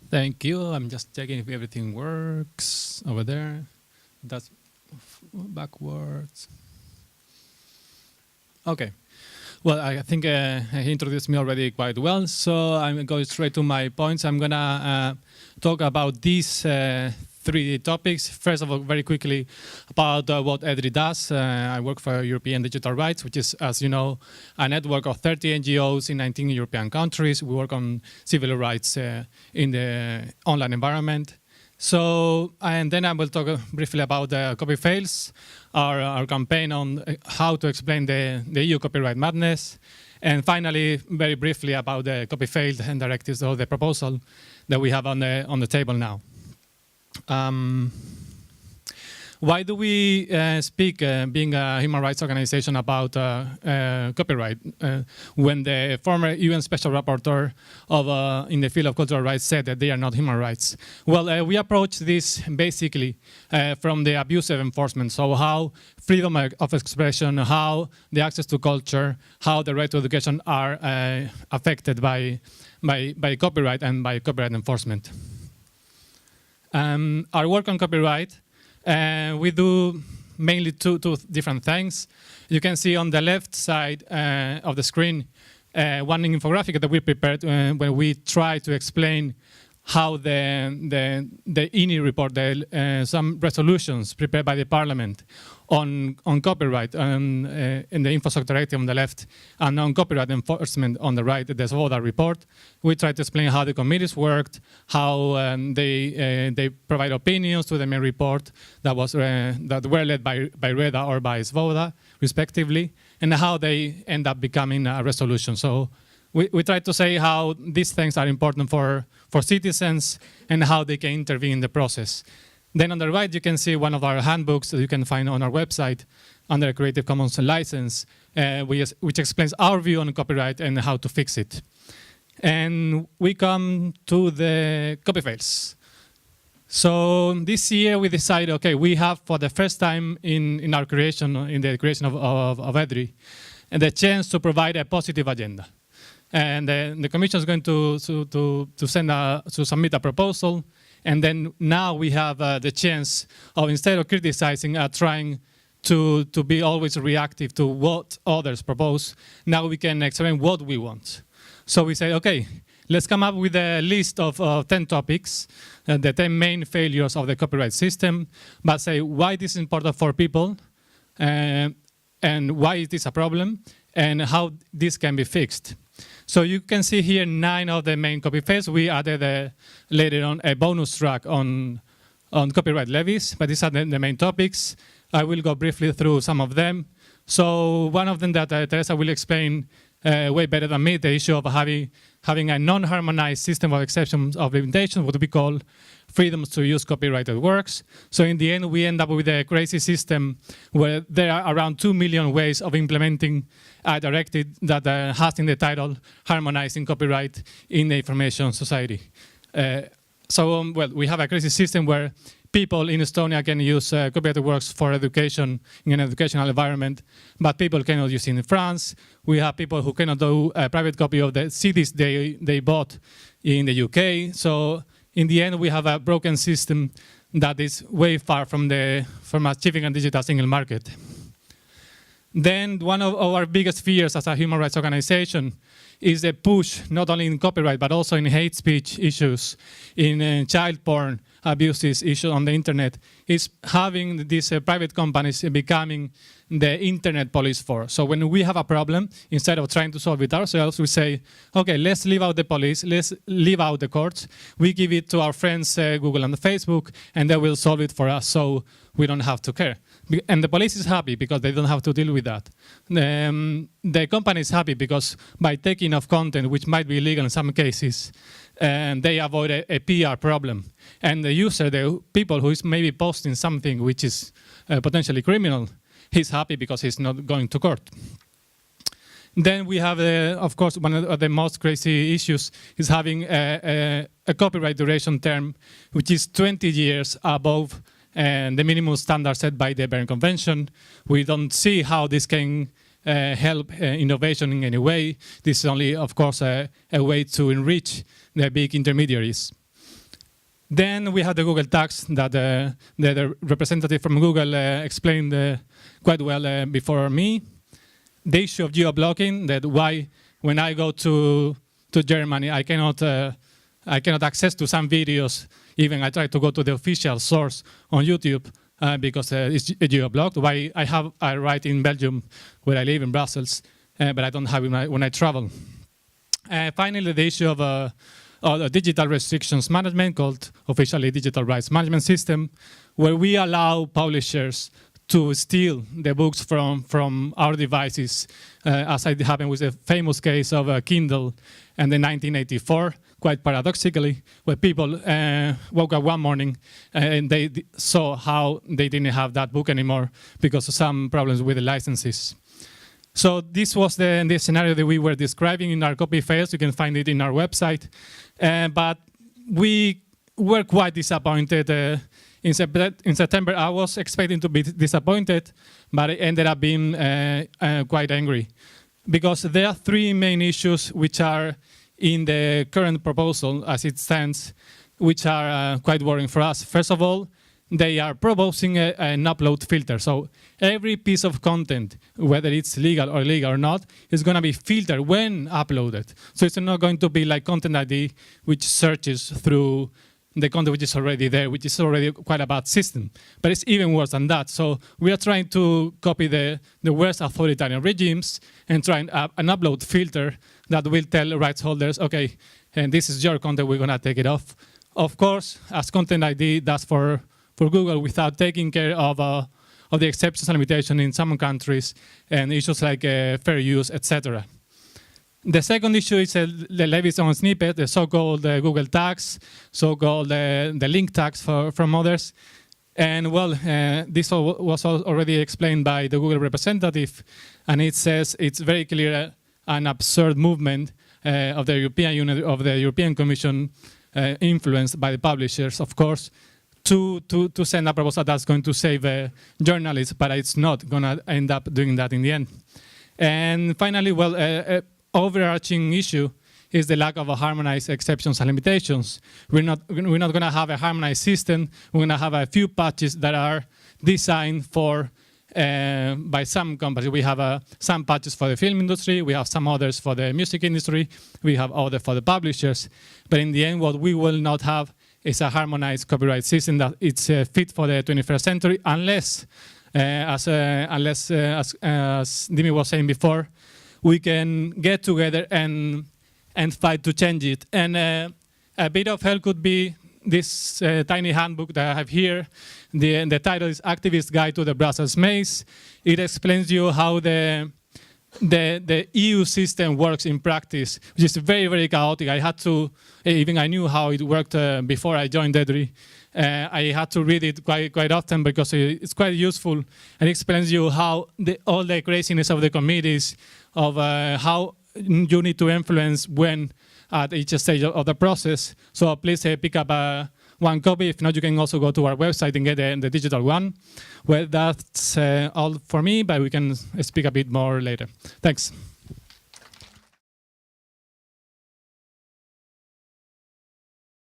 Thank you. I'm just checking if everything works over there. That's backwards. Okay. Well, I think he introduced me already quite well, so I'm going straight to my points. I'm going to talk about these three topics. First of all, very quickly, about what EDRI does. I work for European Digital Rights, which is, as you know, a network of 30 NGOs in 19 European countries. We work on civil rights in the online environment. So, and then I will talk briefly about the Copyfails, our campaign on how to explain the EU copyright madness. And finally, very briefly about the Copyfails and directives, or the proposal that we have on the table now. Why do we speak, being a human rights organization, about copyright when the former UN Special Rapporteur in the field of cultural rights said that they are not human rights? Well, we approach this basically from the abusive enforcement. So how freedom of expression, how the access to culture, how the right to education are affected by copyright and by copyright enforcement. Our work on copyright, we do mainly two different things. You can see on the left side of the screen one infographic that we prepared when we try to explain how the INI report, some resolutions prepared by the Parliament on copyright in the Infrastructure Directive on the left, and on copyright enforcement on the right, the Svoboda report. We try to explain how the committees worked, how they provide opinions to the main report that were led by Reda or by Svoboda, respectively, and how they end up becoming a resolution. So we try to say how these things are important for citizens and how they can intervene in the process. Then on the right, you can see one of our handbooks that you can find on our website under a Creative Commons license, which explains our view on copyright and how to fix it. And we come to the Copyfails. So this year we decided, okay, we have for the first time in the creation of EDRI, the chance to provide a positive agenda. And the Commission is going to submit a proposal. And then now we have the chance of, instead of criticizing, trying to be always reactive to what others propose, now we can explain what we want. So we say, okay, let's come up with a list of 10 topics, the 10 main failures of the copyright system, but say why this is important for people, and why is this a problem, and how this can be fixed. So you can see here 9 of the main Copyfails. We added later on a bonus track on copyright levies, but these are the main topics. I will go briefly through some of them. So one of them that Teresa will explain way better than me, the issue of having a non-harmonized system of exceptions of limitations, what we call freedoms to use copyrighted works. So in the end, we end up with a crazy system where there are around 2 million ways of implementing a directive that has in the title harmonizing copyright in the information society. Well, we have a crazy system where people in Estonia can use copyrighted works for education in an educational environment, but people cannot use it in France. We have people who cannot do a private copy of the CDs they bought in the UK. So in the end, we have a broken system that is way far from achieving a digital single market. Then one of our biggest fears as a human rights organization is the push, not only in copyright, but also in hate speech issues, in child porn abuses issues on the internet, is having these private companies becoming the internet police force. So when we have a problem, instead of trying to solve it ourselves, we say, okay, let's leave out the police, let's leave out the courts. We give it to our friends, Google and Facebook, and they will solve it for us, so we don't have to care. And the police is happy because they don't have to deal with that. The company is happy because by taking off content, which might be illegal in some cases, they avoid a PR problem. And the user, the people who is maybe posting something which is potentially criminal, he's happy because he's not going to court. Then we have, of course, one of the most crazy issues is having a copyright duration term, which is 20 years above the minimum standard set by the Berne Convention. We don't see how this can help innovation in any way. This is only, of course, a way to enrich the big intermediaries. Then we have the Google tags that the representative from Google explained quite well before me. The issue of geo-blocking, that why when I go to Germany, I cannot access to some videos. Even I try to go to the official source on YouTube because it's geo-blocked. Why I have a right in Belgium where I live in Brussels, but I don't have it when I travel. Finally, the issue of a digital restrictions management called officially Digital Rights Management System, where we allow publishers to steal the books from our devices, as it happened with the famous case of Kindle in 1984, quite paradoxically, where people woke up one morning and they saw how they didn't have that book anymore because of some problems with the licenses. So this was the scenario that we were describing in our Copyfails. You can find it in our website. But we were quite disappointed. In September, I was expecting to be disappointed, but I ended up being quite angry. Because there are three main issues which are in the current proposal as it stands, which are quite worrying for us. First of all, they are proposing an upload filter. So every piece of content, whether it's legal or illegal or not, is going to be filtered when uploaded. So it's not going to be like Content ID, which searches through the content which is already there, which is already quite a bad system. But it's even worse than that. So we are trying to copy the worst authoritarian regimes and try an upload filter that will tell rights holders, okay, and this is your content, we're going to take it off. Of course, as Content ID does for Google, without taking care of the exceptions and limitations in some countries and issues like fair use, etc. The second issue is the levies on snippet, the so-called Google tags, so-called the link tags from others. And well, this was already explained by the Google representative, and it says it's very clear an absurd movement of the European Union, of the European Commission, influenced by the publishers, of course, to send a proposal that's going to save journalists, but it's not going to end up doing that in the end. And finally, well, overarching issue is the lack of a harmonized exceptions and limitations. We're not going to have a harmonized system. We're going to have a few patches that are designed for by some companies. We have some patches for the film industry. We have some others for the music industry. We have others for the publishers. But in the end, what we will not have is a harmonized copyright system that it's fit for the 21st century, unless, as Dimi was saying before, we can get together and fight to change it. And a bit of help could be this tiny handbook that I have here. The title is Activist Guide to the Brussels Maze. It explains you how the EU system works in practice, which is very, very chaotic. I had to, even I knew how it worked before I joined EDRI. I had to read it quite often because it's quite useful, and it explains you how all the craziness of the committees, of how you need to influence when at each stage of the process. So please pick up one copy. If not, you can also go to our website and get the digital one. Well, that's all for me, but we can speak a bit more later. Thanks.